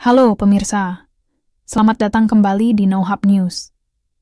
Halo pemirsa, selamat datang kembali di NoHub News.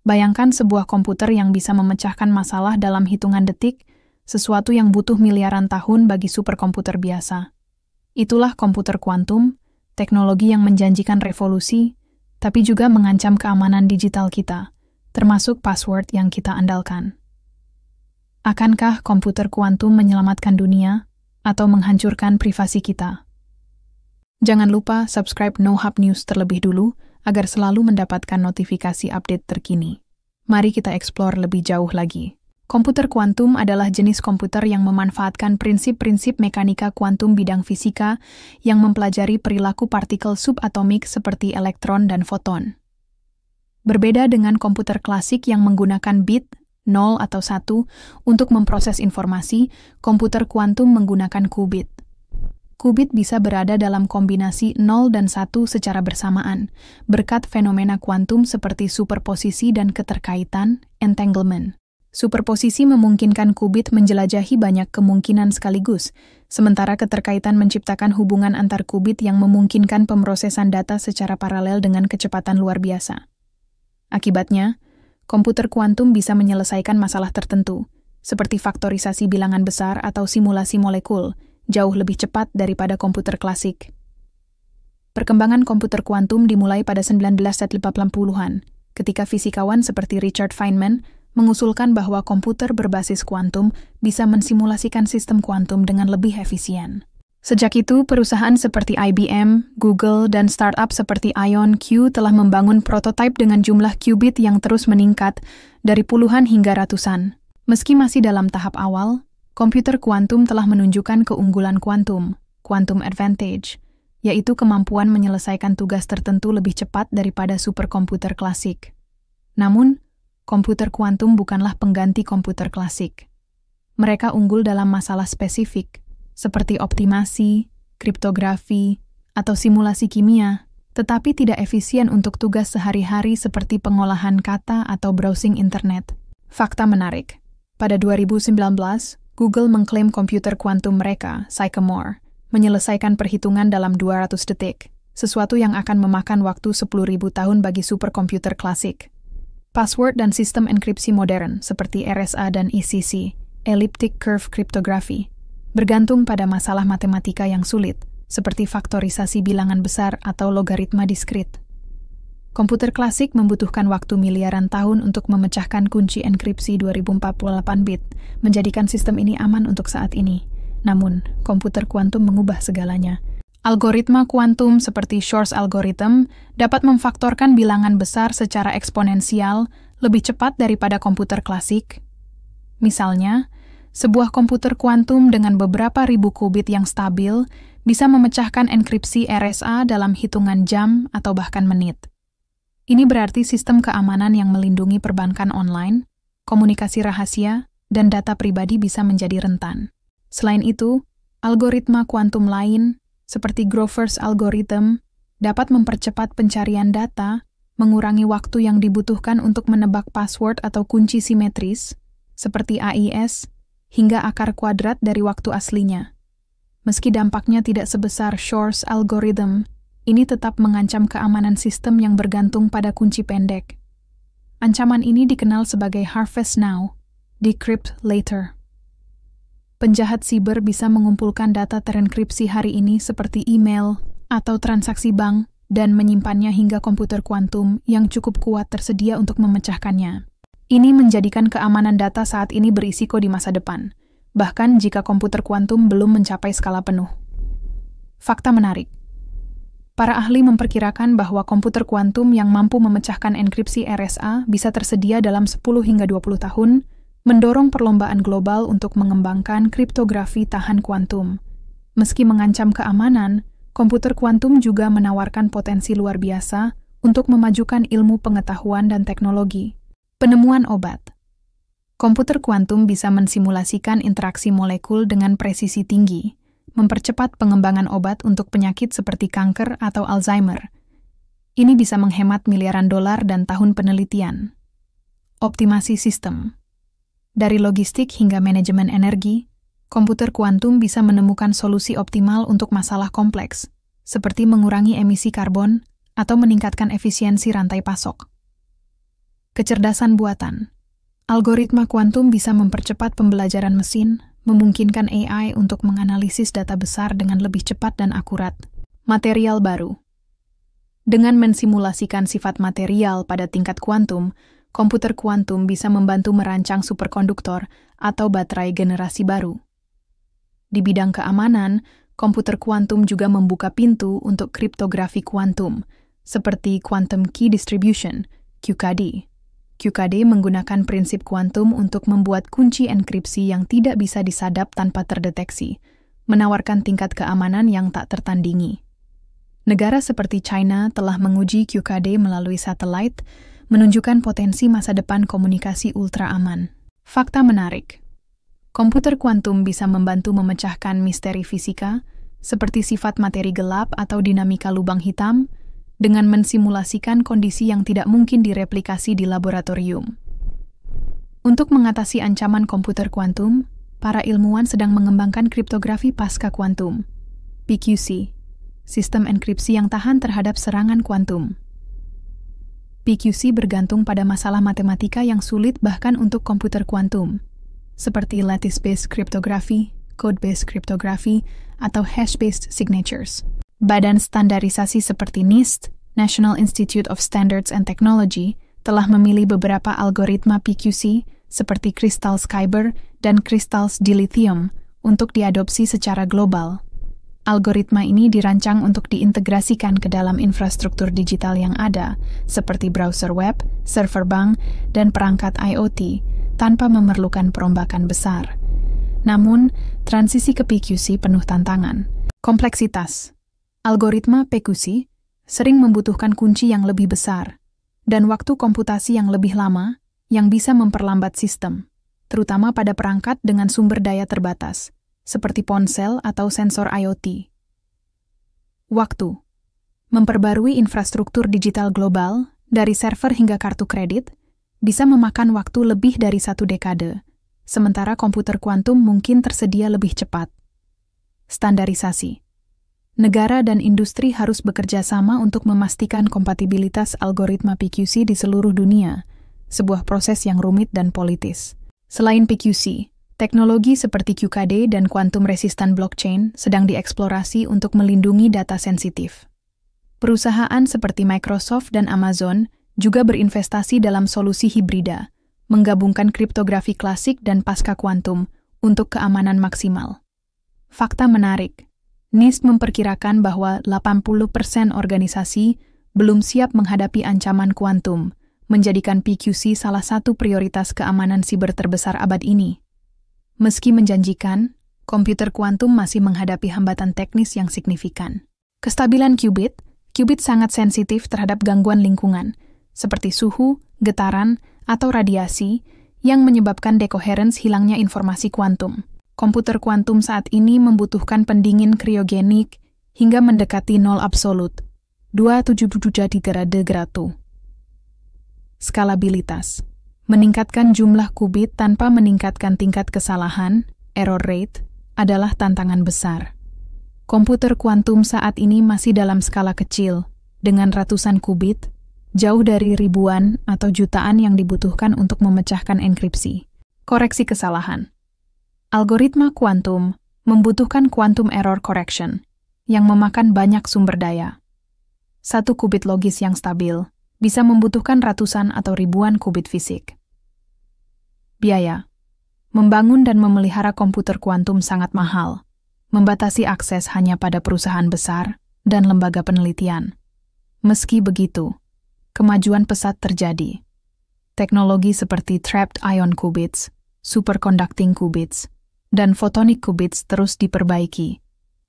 Bayangkan sebuah komputer yang bisa memecahkan masalah dalam hitungan detik, sesuatu yang butuh miliaran tahun bagi superkomputer biasa. Itulah komputer kuantum, teknologi yang menjanjikan revolusi, tapi juga mengancam keamanan digital kita, termasuk password yang kita andalkan. Akankah komputer kuantum menyelamatkan dunia atau menghancurkan privasi kita? Jangan lupa subscribe NoHub News terlebih dulu agar selalu mendapatkan notifikasi update terkini. Mari kita eksplor lebih jauh lagi. Komputer kuantum adalah jenis komputer yang memanfaatkan prinsip-prinsip mekanika kuantum bidang fisika yang mempelajari perilaku partikel subatomik seperti elektron dan foton. Berbeda dengan komputer klasik yang menggunakan bit, 0 atau 1, untuk memproses informasi, komputer kuantum menggunakan qubit. Qubit bisa berada dalam kombinasi 0 dan 1 secara bersamaan, berkat fenomena kuantum seperti superposisi dan keterkaitan, entanglement. Superposisi memungkinkan qubit menjelajahi banyak kemungkinan sekaligus, sementara keterkaitan menciptakan hubungan antar qubit yang memungkinkan pemrosesan data secara paralel dengan kecepatan luar biasa. Akibatnya, komputer kuantum bisa menyelesaikan masalah tertentu, seperti faktorisasi bilangan besar atau simulasi molekul, jauh lebih cepat daripada komputer klasik. Perkembangan komputer kuantum dimulai pada 1980-an, ketika fisikawan seperti Richard Feynman mengusulkan bahwa komputer berbasis kuantum bisa mensimulasikan sistem kuantum dengan lebih efisien. Sejak itu, perusahaan seperti IBM, Google, dan startup seperti IonQ telah membangun prototipe dengan jumlah qubit yang terus meningkat dari puluhan hingga ratusan. Meski masih dalam tahap awal, komputer kuantum telah menunjukkan keunggulan kuantum, quantum advantage, yaitu kemampuan menyelesaikan tugas tertentu lebih cepat daripada superkomputer klasik. Namun, komputer kuantum bukanlah pengganti komputer klasik. Mereka unggul dalam masalah spesifik, seperti optimasi, kriptografi, atau simulasi kimia, tetapi tidak efisien untuk tugas sehari-hari seperti pengolahan kata atau browsing internet. Fakta menarik. Pada 2019, Google mengklaim komputer kuantum mereka, Sycamore, menyelesaikan perhitungan dalam 200 detik, sesuatu yang akan memakan waktu 10.000 tahun bagi superkomputer klasik. Password dan sistem enkripsi modern, seperti RSA dan ECC, elliptic curve cryptography, bergantung pada masalah matematika yang sulit, seperti faktorisasi bilangan besar atau logaritma diskrit. Komputer klasik membutuhkan waktu miliaran tahun untuk memecahkan kunci enkripsi 2048 bit, menjadikan sistem ini aman untuk saat ini. Namun, komputer kuantum mengubah segalanya. Algoritma kuantum seperti Shor's algorithm dapat memfaktorkan bilangan besar secara eksponensial lebih cepat daripada komputer klasik. Misalnya, sebuah komputer kuantum dengan beberapa ribu qubit yang stabil bisa memecahkan enkripsi RSA dalam hitungan jam atau bahkan menit. Ini berarti sistem keamanan yang melindungi perbankan online, komunikasi rahasia, dan data pribadi bisa menjadi rentan. Selain itu, algoritma kuantum lain, seperti Grover's algorithm, dapat mempercepat pencarian data, mengurangi waktu yang dibutuhkan untuk menebak password atau kunci simetris, seperti AES, hingga akar kuadrat dari waktu aslinya. Meski dampaknya tidak sebesar Shor's algorithm, ini tetap mengancam keamanan sistem yang bergantung pada kunci pendek. Ancaman ini dikenal sebagai harvest now, decrypt later. Penjahat siber bisa mengumpulkan data terenkripsi hari ini seperti email atau transaksi bank dan menyimpannya hingga komputer kuantum yang cukup kuat tersedia untuk memecahkannya. Ini menjadikan keamanan data saat ini berisiko di masa depan, bahkan jika komputer kuantum belum mencapai skala penuh. Fakta menarik. Para ahli memperkirakan bahwa komputer kuantum yang mampu memecahkan enkripsi RSA bisa tersedia dalam 10 hingga 20 tahun, mendorong perlombaan global untuk mengembangkan kriptografi tahan kuantum. Meski mengancam keamanan, komputer kuantum juga menawarkan potensi luar biasa untuk memajukan ilmu pengetahuan dan teknologi. Penemuan obat. Komputer kuantum bisa mensimulasikan interaksi molekul dengan presisi tinggi, mempercepat pengembangan obat untuk penyakit seperti kanker atau Alzheimer. Ini bisa menghemat miliaran dolar dan tahun penelitian. Optimasi sistem. Dari logistik hingga manajemen energi, komputer kuantum bisa menemukan solusi optimal untuk masalah kompleks, seperti mengurangi emisi karbon atau meningkatkan efisiensi rantai pasok. Kecerdasan buatan. Algoritma kuantum bisa mempercepat pembelajaran mesin, memungkinkan AI untuk menganalisis data besar dengan lebih cepat dan akurat. Material baru. Dengan mensimulasikan sifat material pada tingkat kuantum, komputer kuantum bisa membantu merancang superkonduktor atau baterai generasi baru. Di bidang keamanan, komputer kuantum juga membuka pintu untuk kriptografi kuantum, seperti Quantum Key Distribution, QKD. QKD menggunakan prinsip kuantum untuk membuat kunci enkripsi yang tidak bisa disadap tanpa terdeteksi, menawarkan tingkat keamanan yang tak tertandingi. Negara seperti China telah menguji QKD melalui satelit, menunjukkan potensi masa depan komunikasi ultra aman. Fakta menarik. Komputer kuantum bisa membantu memecahkan misteri fisika, seperti sifat materi gelap atau dinamika lubang hitam, dengan mensimulasikan kondisi yang tidak mungkin direplikasi di laboratorium. Untuk mengatasi ancaman komputer kuantum, para ilmuwan sedang mengembangkan kriptografi pasca kuantum, PQC, sistem enkripsi yang tahan terhadap serangan kuantum. PQC bergantung pada masalah matematika yang sulit bahkan untuk komputer kuantum, seperti lattice-based cryptography, code-based cryptography, atau hash-based signatures. Badan standarisasi seperti NIST, National Institute of Standards and Technology, telah memilih beberapa algoritma PQC seperti Crystals Kyber dan Crystals Dilithium untuk diadopsi secara global. Algoritma ini dirancang untuk diintegrasikan ke dalam infrastruktur digital yang ada, seperti browser web, server bank, dan perangkat IoT, tanpa memerlukan perombakan besar. Namun, transisi ke PQC penuh tantangan. Kompleksitas. Algoritma PQC sering membutuhkan kunci yang lebih besar dan waktu komputasi yang lebih lama yang bisa memperlambat sistem, terutama pada perangkat dengan sumber daya terbatas, seperti ponsel atau sensor IoT. Waktu. Memperbarui infrastruktur digital global, dari server hingga kartu kredit, bisa memakan waktu lebih dari 1 dekade, sementara komputer kuantum mungkin tersedia lebih cepat. Standarisasi. Negara dan industri harus bekerja sama untuk memastikan kompatibilitas algoritma PQC di seluruh dunia, sebuah proses yang rumit dan politis. Selain PQC, teknologi seperti QKD dan quantum resistant blockchain sedang dieksplorasi untuk melindungi data sensitif. Perusahaan seperti Microsoft dan Amazon juga berinvestasi dalam solusi hibrida, menggabungkan kriptografi klasik dan pasca kuantum untuk keamanan maksimal. Fakta menarik. NIST memperkirakan bahwa 80% organisasi belum siap menghadapi ancaman kuantum, menjadikan PQC salah satu prioritas keamanan siber terbesar abad ini. Meski menjanjikan, komputer kuantum masih menghadapi hambatan teknis yang signifikan. Kestabilan qubit sangat sensitif terhadap gangguan lingkungan, seperti suhu, getaran, atau radiasi, yang menyebabkan dekoherens hilangnya informasi kuantum. Komputer kuantum saat ini membutuhkan pendingin kriogenik hingga mendekati nol absolut, 277 Skalabilitas. Meningkatkan jumlah qubit tanpa meningkatkan tingkat kesalahan, error rate, adalah tantangan besar. Komputer kuantum saat ini masih dalam skala kecil, dengan ratusan qubit, jauh dari ribuan atau jutaan yang dibutuhkan untuk memecahkan enkripsi. Koreksi kesalahan. Algoritma kuantum membutuhkan quantum error correction, yang memakan banyak sumber daya. 1 qubit logis yang stabil bisa membutuhkan ratusan atau ribuan qubit fisik. Biaya. Membangun dan memelihara komputer kuantum sangat mahal, membatasi akses hanya pada perusahaan besar dan lembaga penelitian. Meski begitu, kemajuan pesat terjadi. Teknologi seperti trapped ion qubits, superconducting qubits, dan photonic qubits terus diperbaiki.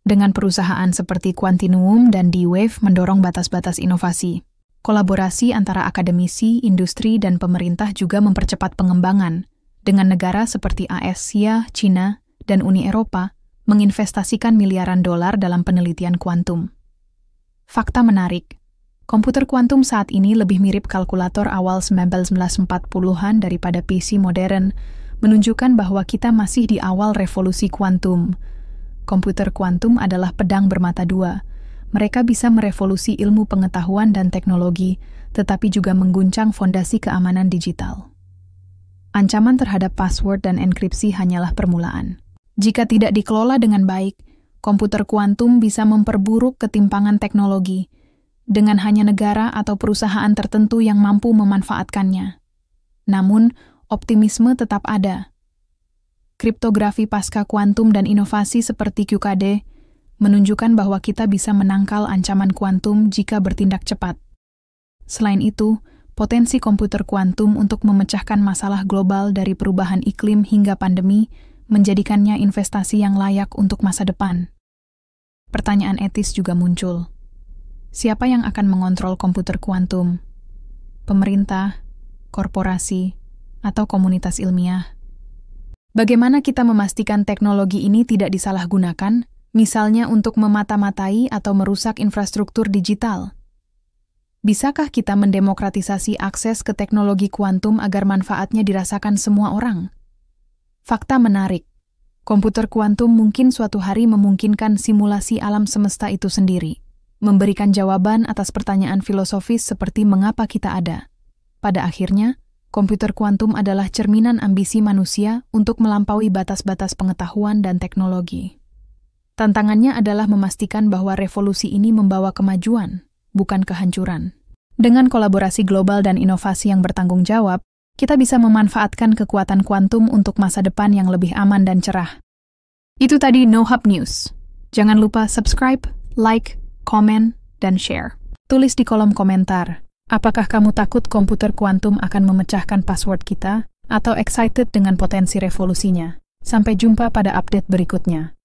Dengan perusahaan seperti Quantinuum dan D-Wave mendorong batas-batas inovasi. Kolaborasi antara akademisi, industri, dan pemerintah juga mempercepat pengembangan, dengan negara seperti Asia, China, dan Uni Eropa menginvestasikan miliaran dolar dalam penelitian kuantum. Fakta menarik. Komputer kuantum saat ini lebih mirip kalkulator awal 1940-an daripada PC modern, menunjukkan bahwa kita masih di awal revolusi kuantum. Komputer kuantum adalah pedang bermata dua, mereka bisa merevolusi ilmu pengetahuan dan teknologi, tetapi juga mengguncang fondasi keamanan digital. Ancaman terhadap password dan enkripsi hanyalah permulaan. Jika tidak dikelola dengan baik, komputer kuantum bisa memperburuk ketimpangan teknologi, dengan hanya negara atau perusahaan tertentu yang mampu memanfaatkannya. Namun, optimisme tetap ada. Kriptografi pasca kuantum dan inovasi seperti QKD menunjukkan bahwa kita bisa menangkal ancaman kuantum jika bertindak cepat. Selain itu, potensi komputer kuantum untuk memecahkan masalah global dari perubahan iklim hingga pandemi menjadikannya investasi yang layak untuk masa depan. Pertanyaan etis juga muncul. Siapa yang akan mengontrol komputer kuantum? Pemerintah, korporasi, atau komunitas ilmiah? Bagaimana kita memastikan teknologi ini tidak disalahgunakan, misalnya untuk memata-matai atau merusak infrastruktur digital? Bisakah kita mendemokratisasi akses ke teknologi kuantum agar manfaatnya dirasakan semua orang? Fakta menarik. Komputer kuantum mungkin suatu hari memungkinkan simulasi alam semesta itu sendiri, memberikan jawaban atas pertanyaan filosofis seperti mengapa kita ada. Pada akhirnya, komputer kuantum adalah cerminan ambisi manusia untuk melampaui batas-batas pengetahuan dan teknologi. Tantangannya adalah memastikan bahwa revolusi ini membawa kemajuan, bukan kehancuran. Dengan kolaborasi global dan inovasi yang bertanggung jawab, kita bisa memanfaatkan kekuatan kuantum untuk masa depan yang lebih aman dan cerah. Itu tadi NoHub News. Jangan lupa subscribe, like, komen, dan share. Tulis di kolom komentar. Apakah kamu takut komputer kuantum akan memecahkan password kita, atau excited dengan potensi revolusinya? Sampai jumpa pada update berikutnya.